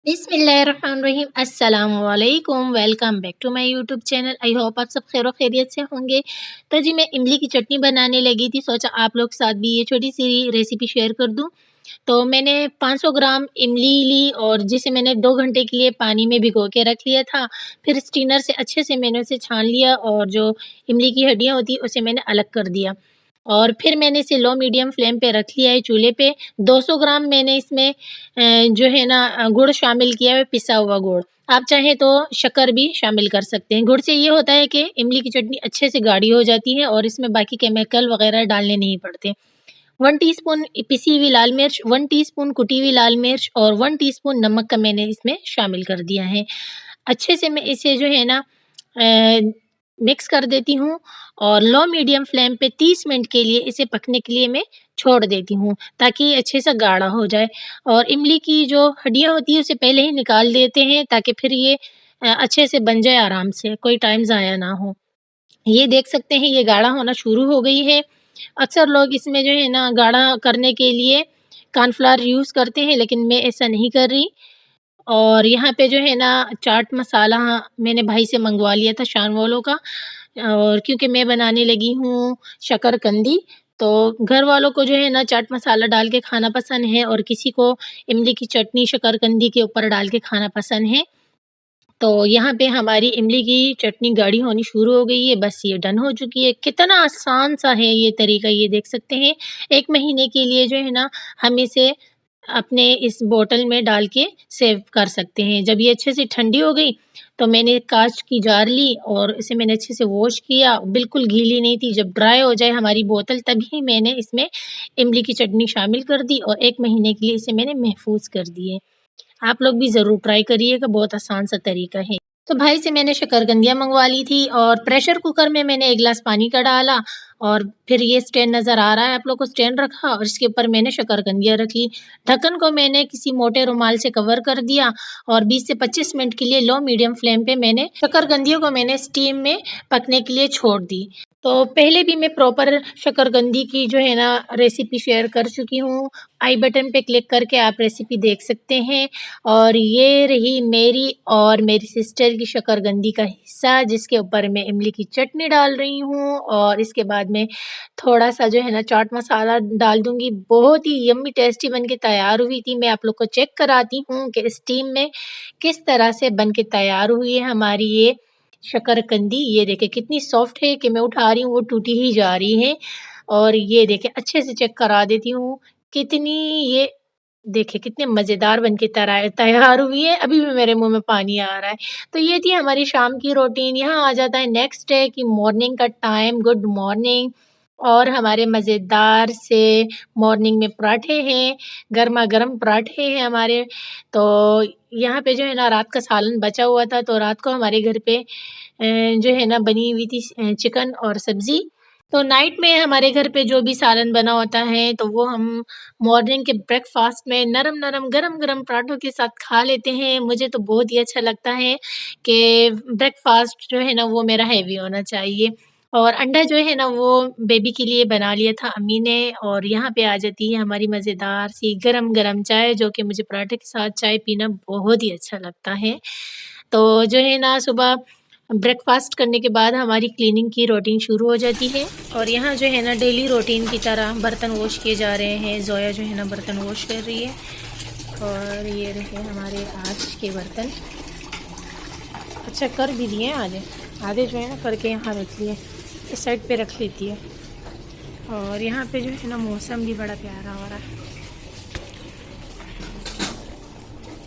बिस्मिल्लाहिर्रहमानिर्रहीम अस्सलामुअलैकुम। Welcome back to my YouTube channel. I hope आप सब खैर खैरियत से होंगे। तो जी मैं इमली की चटनी बनाने लगी थी, सोचा आप लोग के साथ भी ये छोटी सी रेसिपी शेयर कर दूं। तो मैंने 500 ग्राम इमली ली और जिसे मैंने 2 घंटे के लिए पानी में भिगो के रख लिया था। फिर स्टीनर से अच्छे से मैंने उसे छान लिया और जो इमली की हड्डियाँ होती हैं उसे मैंने अलग कर दिया। और फिर मैंने इसे लो मीडियम फ्लेम पे रख लिया है चूल्हे पे। 200 ग्राम मैंने इसमें जो है ना गुड़ शामिल किया है, पिसा हुआ गुड़। आप चाहें तो शक्कर भी शामिल कर सकते हैं। गुड़ से ये होता है कि इमली की चटनी अच्छे से गाढ़ी हो जाती है और इसमें बाकी केमिकल वगैरह डालने नहीं पड़ते। 1 टीस्पून पिसी हुई लाल मिर्च, 1 टीस्पून कुटी हुई लाल मिर्च और 1 टीस्पून नमक का मैंने इसमें शामिल कर दिया है। अच्छे से मैं इसे जो है ना मिक्स कर देती हूँ और लो मीडियम फ्लेम पे 30 मिनट के लिए इसे पकने के लिए मैं छोड़ देती हूँ ताकि ये अच्छे से गाढ़ा हो जाए। और इमली की जो हड्डियाँ होती हैं उसे पहले ही निकाल देते हैं ताकि फिर ये अच्छे से बन जाए आराम से, कोई टाइम ज़ाया ना हो। ये देख सकते हैं ये गाढ़ा होना शुरू हो गई है। अक्सर लोग इसमें जो है ना गाढ़ा करने के लिए कॉर्नफ्लावर यूज़ करते हैं, लेकिन मैं ऐसा नहीं कर रही। और यहाँ पे जो है ना चाट मसाला मैंने भाई से मंगवा लिया था शानवोलो का। और क्योंकि मैं बनाने लगी हूँ शकरकंदी, तो घर वालों को जो है ना चाट मसाला डाल के खाना पसंद है और किसी को इमली की चटनी शकरकंदी के ऊपर डाल के खाना पसंद है। तो यहाँ पे हमारी इमली की चटनी गाढ़ी होनी शुरू हो गई है, बस ये डन हो चुकी है। कितना आसान-सा है ये तरीका, ये देख सकते हैं। 1 महीने के लिए जो है ना हम इसे अपने इस बॉटल में डाल के सेव कर सकते हैं। जब ये अच्छे से ठंडी हो गई, तो मैंने काँच की जार ली और इसे मैंने अच्छे से वॉश किया, बिल्कुल गीली नहीं थी। जब ड्राई हो जाए हमारी बोतल तभी मैंने इसमें इमली की चटनी शामिल कर दी और 1 महीने के लिए इसे मैंने महफ़ूज़ कर दिए। आप लोग भी ज़रूर ट्राई करिएगा, बहुत आसान सा तरीका है। तो भाई से मैंने शकरकंदियाँ मँगवा ली थी और प्रेशर कुकर में मैंने 1 ग्लास पानी का डाला और फिर ये स्टैंड नज़र आ रहा है आप लोग को, स्टैंड रखा और इसके ऊपर मैंने शकरकंदियाँ रख ली। ढक्कन को मैंने किसी मोटे रुमाल से कवर कर दिया और 20 से 25 मिनट के लिए लो मीडियम फ्लेम पे मैंने शकरकंदियों को मैंने स्टीम में पकने के लिए छोड़ दी। तो पहले भी मैं प्रॉपर शकरकंदी की जो है ना रेसिपी शेयर कर चुकी हूँ। आई बटन पे क्लिक करके आप रेसिपी देख सकते हैं। और ये रही मेरी और मेरी सिस्टर की शकरकंदी का हिस्सा, जिसके ऊपर मैं इमली की चटनी डाल रही हूँ और इसके बाद में थोड़ा-सा जो है ना चाट मसाला डाल दूँगी। बहुत ही यम्मी टेस्टी बन के तैयार हुई थी। मैं आप लोग को चेक कराती हूँ कि स्टीम में किस तरह से बन के तैयार हुई है हमारी ये शकरकंदी। ये देखिए कितनी सॉफ्ट है कि मैं उठा रही हूँ वो टूटी ही जा रही है। और ये देखिए अच्छे से चेक करा देती हूँ, कितनी ये देखिए कितने मज़ेदार बन के तैयार हुई है, अभी भी मेरे मुँह में पानी आ रहा है। तो ये थी हमारी शाम की रूटीन। यहाँ आ जाता है नेक्स्ट डे की मॉर्निंग का टाइम, गुड मॉर्निंग। और हमारे मज़ेदार से मॉर्निंग में पराठे हैं, गरमा-गरम पराठे हैं हमारे। तो यहाँ पे जो है ना रात का सालन बचा हुआ था, तो रात को हमारे घर पे जो है ना बनी हुई थी चिकन और सब्ज़ी। तो नाइट में हमारे घर पे जो भी सालन बना होता है, तो वो हम मॉर्निंग के ब्रेकफ़ास्ट में नरम-नरम, गरम-गरम पराठों के साथ खा लेते हैं। मुझे तो बहुत ही अच्छा लगता है कि ब्रेकफ़ास्ट जो है ना वो मेरा हेवी होना चाहिए। और अंडा जो है ना वो बेबी के लिए बना लिया था अम्मी ने। और यहाँ पे आ जाती है हमारी मज़ेदार सी गरम-गरम चाय, जो कि मुझे पराठे के साथ चाय पीना बहुत ही अच्छा लगता है। तो जो है ना सुबह ब्रेकफ़ास्ट करने के बाद हमारी क्लीनिंग की रूटीन शुरू हो जाती है। और यहाँ जो है ना डेली रूटीन की तरह बर्तन वॉश किए जा रहे हैं। ज़ोया जो है ना बर्तन वॉश कर रही है और ये रहे हमारे आज के बर्तन। अच्छा कर भी दिए हैं आधे, आधे जो है ना करके यहाँ रख लिए, इस साइड पे रख लेती है। और यहाँ पे जो है ना मौसम भी बड़ा प्यारा हो रहा है।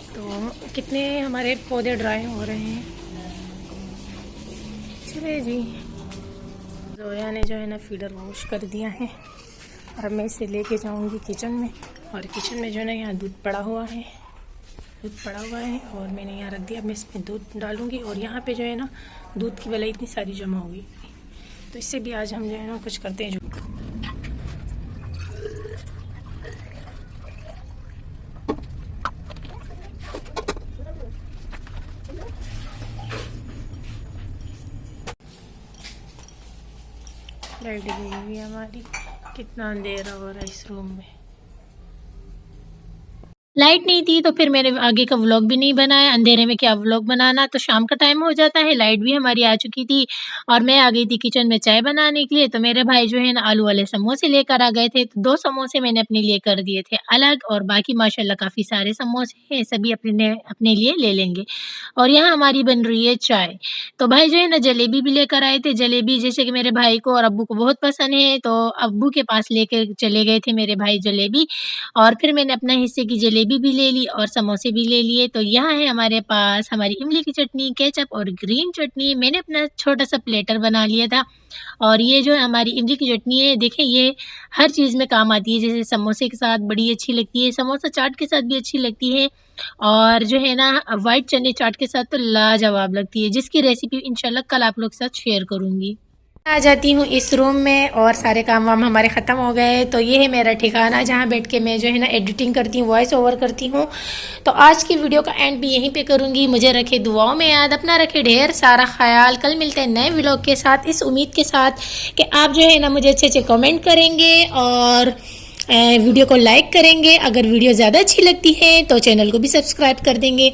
तो कितने हमारे पौधे ड्राई हो रहे हैं। चलिए जी, ज़ोया ने जो है ना फीडर वॉश कर दिया है और मैं इसे लेके जाऊंगी किचन में। और किचन में जो है ना यहाँ दूध पड़ा हुआ है, और मैंने यहाँ रख दिया। अब मैं इसमें दूध डालूंगी और यहाँ पे जो है ना दूध की मलाई इतनी सारी जमा हो गई, तो इससे भी आज हम जो है ना कुछ करते हैं। लाइट गई हुई है हमारी, कितना अंधेरा हो रहा है इस रूम में। लाइट नहीं थी तो फिर मैंने आगे का व्लॉग भी नहीं बनाया, अंधेरे में क्या व्लॉग बनाना। तो शाम का टाइम हो जाता है, लाइट भी हमारी आ चुकी थी और मैं आ गई थी किचन में चाय बनाने के लिए। तो मेरे भाई जो है ना आलू वाले समोसे लेकर आ गए थे, तो 2 समोसे मैंने अपने लिए कर दिए थे अलग और बाकी माशाल्लाह काफ़ी सारे समोसे हैं, सभी अपने लिए ले लेंगे। और यहाँ हमारी बन रही है चाय। तो भाई जो है ना जलेबी भी लेकर आए थे, जलेबी जैसे कि मेरे भाई को और अब्बू को बहुत पसंद है, तो अब्बू के पास लेके चले गए थे मेरे भाई जलेबी और फिर मैंने अपने हिस्से की जलेबी भी ले ली और समोसे भी ले लिए। तो यहाँ है हमारे पास हमारी इमली की चटनी, केचप और ग्रीन चटनी। मैंने अपना छोटा-सा प्लेटर बना लिया था और ये जो है हमारी इमली की चटनी है, देखें ये हर चीज़ में काम आती है। जैसे समोसे के साथ बड़ी अच्छी लगती है, समोसा चाट के साथ भी अच्छी लगती है और जो है ना व्हाइट चने चाट के साथ तो लाजवाब लगती है, जिसकी रेसिपी इंशाल्लाह कल आप लोग के साथ शेयर करूँगी। आ जाती हूँ इस रूम में और सारे काम वाम हमारे ख़त्म हो गए। तो ये है मेरा ठिकाना जहाँ बैठ के मैं जो है ना एडिटिंग करती हूँ, वॉइस ओवर करती हूँ। तो आज की वीडियो का एंड भी यहीं पे करूँगी। मुझे रखे दुआओं में याद, अपना रखे ढेर सारा ख्याल। कल मिलते हैं नए व्लॉग के साथ, इस उम्मीद के साथ कि आप जो है ना मुझे अच्छे अच्छे कमेंट करेंगे और वीडियो को लाइक करेंगे। अगर वीडियो ज़्यादा अच्छी लगती है तो चैनल को भी सब्सक्राइब कर देंगे।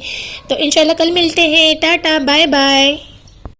तो इंशाल्लाह कल मिलते हैं। Tata bye bye.